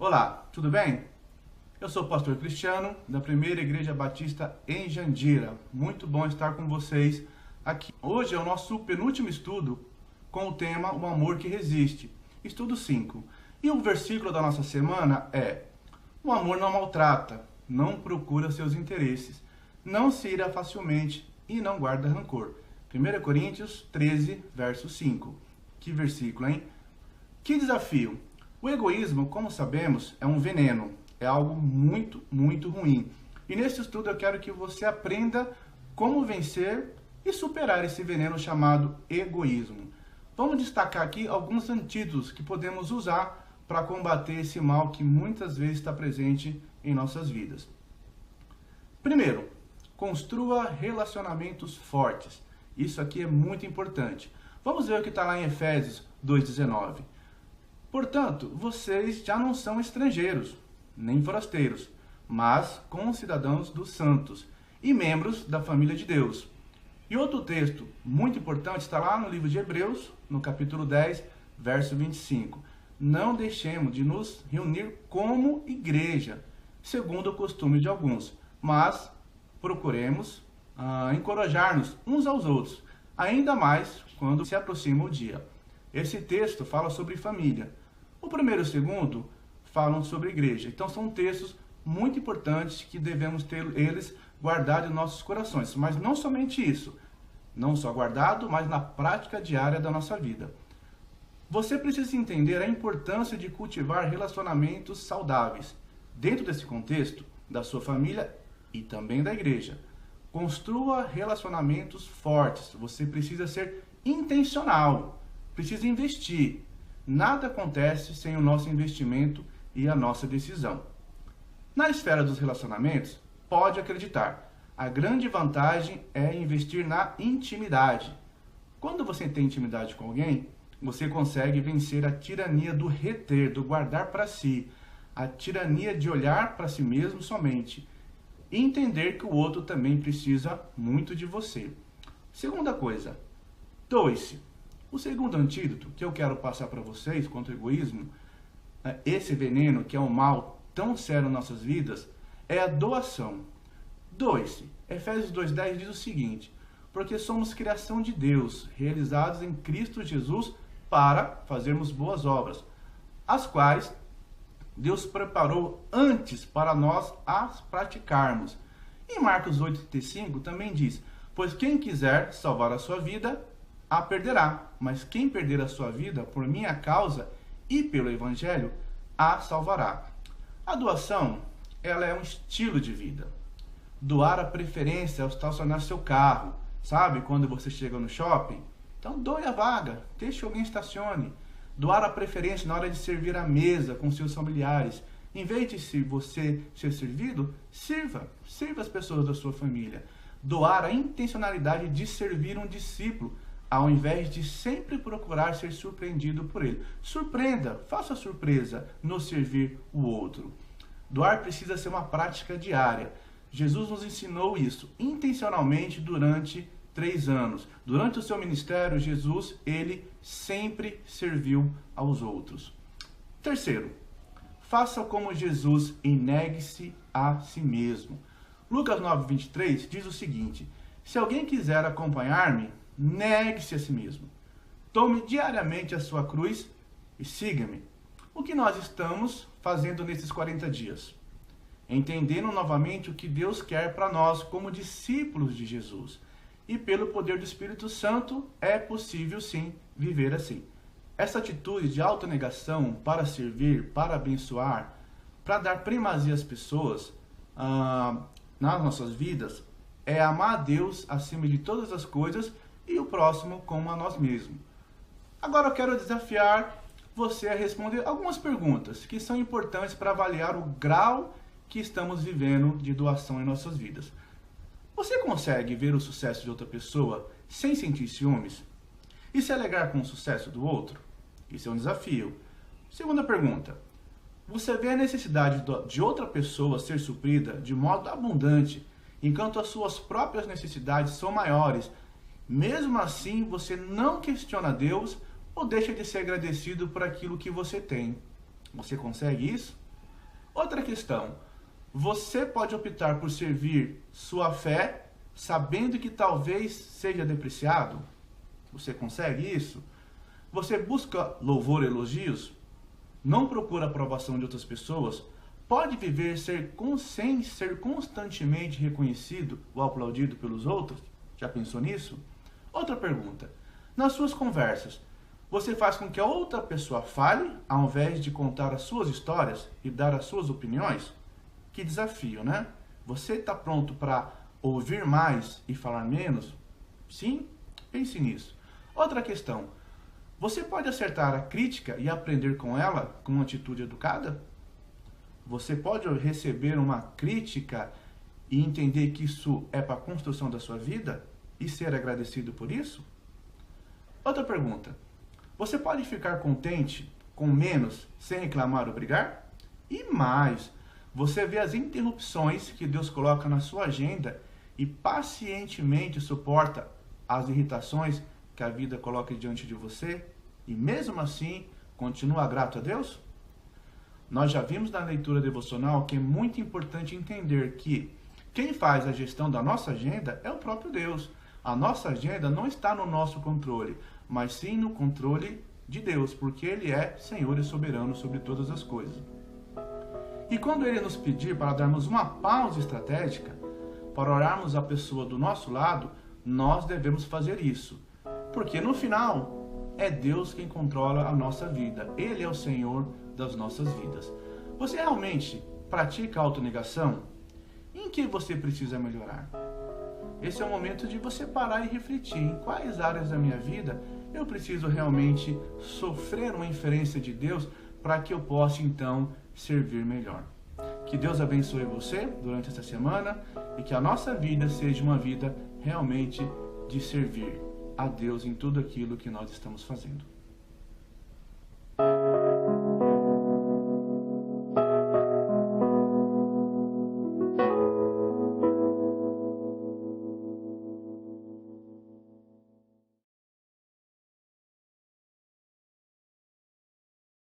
Olá, tudo bem? Eu sou o pastor Cristiano, da Primeira Igreja Batista em Jandira. Muito bom estar com vocês aqui. Hoje é o nosso penúltimo estudo com o tema O Amor que Resiste, estudo 5. E o versículo da nossa semana é: o amor não maltrata, não procura seus interesses, não se ira facilmente e não guarda rancor. 1 Coríntios 13, verso 5. Que versículo, hein? Que desafio! O egoísmo, como sabemos, é um veneno, é algo muito, muito ruim. E nesse estudo eu quero que você aprenda como vencer e superar esse veneno chamado egoísmo. Vamos destacar aqui alguns antídotos que podemos usar para combater esse mal que muitas vezes está presente em nossas vidas. Primeiro, construa relacionamentos fortes. Isso aqui é muito importante. Vamos ver o que está lá em Efésios 2,19. Portanto, vocês já não são estrangeiros, nem forasteiros, mas concidadãos dos santos e membros da família de Deus. E outro texto muito importante está lá no livro de Hebreus, no capítulo 10, verso 25. Não deixemos de nos reunir como igreja, segundo o costume de alguns, mas procuremos encorajar-nos uns aos outros, ainda mais quando se aproxima o dia. Esse texto fala sobre família. O primeiro e o segundo falam sobre igreja. Então são textos muito importantes que devemos ter eles guardados em nossos corações. Mas não somente isso, não só guardado, mas na prática diária da nossa vida. Você precisa entender a importância de cultivar relacionamentos saudáveis dentro desse contexto da sua família e também da igreja. Construa relacionamentos fortes. Você precisa ser intencional, precisa investir. Nada acontece sem o nosso investimento e a nossa decisão. Na esfera dos relacionamentos, pode acreditar, a grande vantagem é investir na intimidade. Quando você tem intimidade com alguém, você consegue vencer a tirania do reter, do guardar para si, a tirania de olhar para si mesmo somente e entender que o outro também precisa muito de você. Segunda coisa, doe-se. O segundo antídoto que eu quero passar para vocês contra o egoísmo, esse veneno que é um mal tão sério em nossas vidas, é a doação. Doe-se. Efésios 2,10 diz o seguinte: porque somos criação de Deus, realizados em Cristo Jesus para fazermos boas obras, as quais Deus preparou antes para nós as praticarmos. Em Marcos 8,35 também diz: pois quem quiser salvar a sua vida, a perderá, mas quem perder a sua vida por minha causa e pelo Evangelho, a salvará. A doação, ela é um estilo de vida. Doar a preferência ao estacionar seu carro, sabe? Quando você chega no shopping, então doe a vaga, deixe que alguém estacione. Doar a preferência na hora de servir a mesa com seus familiares. Em vez de você ser servido, sirva as pessoas da sua família. Doar a intencionalidade de servir um discípulo, ao invés de sempre procurar ser surpreendido por ele. Surpreenda, faça surpresa no servir o outro. Doar precisa ser uma prática diária. Jesus nos ensinou isso intencionalmente durante 3 anos. Durante o seu ministério, Jesus, ele sempre serviu aos outros. Terceiro, faça como Jesus e negue-se a si mesmo. Lucas 9:23 diz o seguinte: se alguém quiser acompanhar-me, negue-se a si mesmo. Tome diariamente a sua cruz e siga-me. O que nós estamos fazendo nesses 40 dias? Entendendo novamente o que Deus quer para nós como discípulos de Jesus. E pelo poder do Espírito Santo é possível sim viver assim. Essa atitude de autonegação para servir, para abençoar, para dar primazia às pessoas nas nossas vidas, é amar a Deus acima de todas as coisas e o próximo como a nós mesmos. Agora eu quero desafiar você a responder algumas perguntas que são importantes para avaliar o grau que estamos vivendo de doação em nossas vidas. Você consegue ver o sucesso de outra pessoa sem sentir ciúmes? E se alegrar com o sucesso do outro? Isso é um desafio. Segunda pergunta: você vê a necessidade de outra pessoa ser suprida de modo abundante, enquanto as suas próprias necessidades são maiores? Mesmo assim, você não questiona Deus ou deixa de ser agradecido por aquilo que você tem. Você consegue isso? Outra questão, você pode optar por servir sua fé sabendo que talvez seja depreciado? Você consegue isso? Você busca louvor e elogios? Não procura a aprovação de outras pessoas? Pode viver sem ser constantemente reconhecido ou aplaudido pelos outros? Já pensou nisso? Outra pergunta. Nas suas conversas, você faz com que a outra pessoa fale, ao invés de contar as suas histórias e dar as suas opiniões? Que desafio, né? Você está pronto para ouvir mais e falar menos? Sim? Pense nisso. Outra questão. Você pode acertar a crítica e aprender com ela com uma atitude educada? Você pode receber uma crítica e entender que isso é para a construção da sua vida e ser agradecido por isso? Outra pergunta. Você pode ficar contente com menos sem reclamar ou brigar? E mais, você vê as interrupções que Deus coloca na sua agenda e pacientemente suporta as irritações que a vida coloca diante de você? E mesmo assim, continua grato a Deus? Nós já vimos na leitura devocional que é muito importante entender que quem faz a gestão da nossa agenda é o próprio Deus. A nossa agenda não está no nosso controle, mas sim no controle de Deus, porque Ele é Senhor e soberano sobre todas as coisas. E quando Ele nos pedir para darmos uma pausa estratégica, para orarmos a pessoa do nosso lado, nós devemos fazer isso. Porque no final, é Deus quem controla a nossa vida. Ele é o Senhor das nossas vidas. Você realmente pratica a autonegação? Em que você precisa melhorar? Esse é o momento de você parar e refletir em quais áreas da minha vida eu preciso realmente sofrer uma inferência de Deus para que eu possa então servir melhor. Que Deus abençoe você durante esta semana e que a nossa vida seja uma vida realmente de servir a Deus em tudo aquilo que nós estamos fazendo.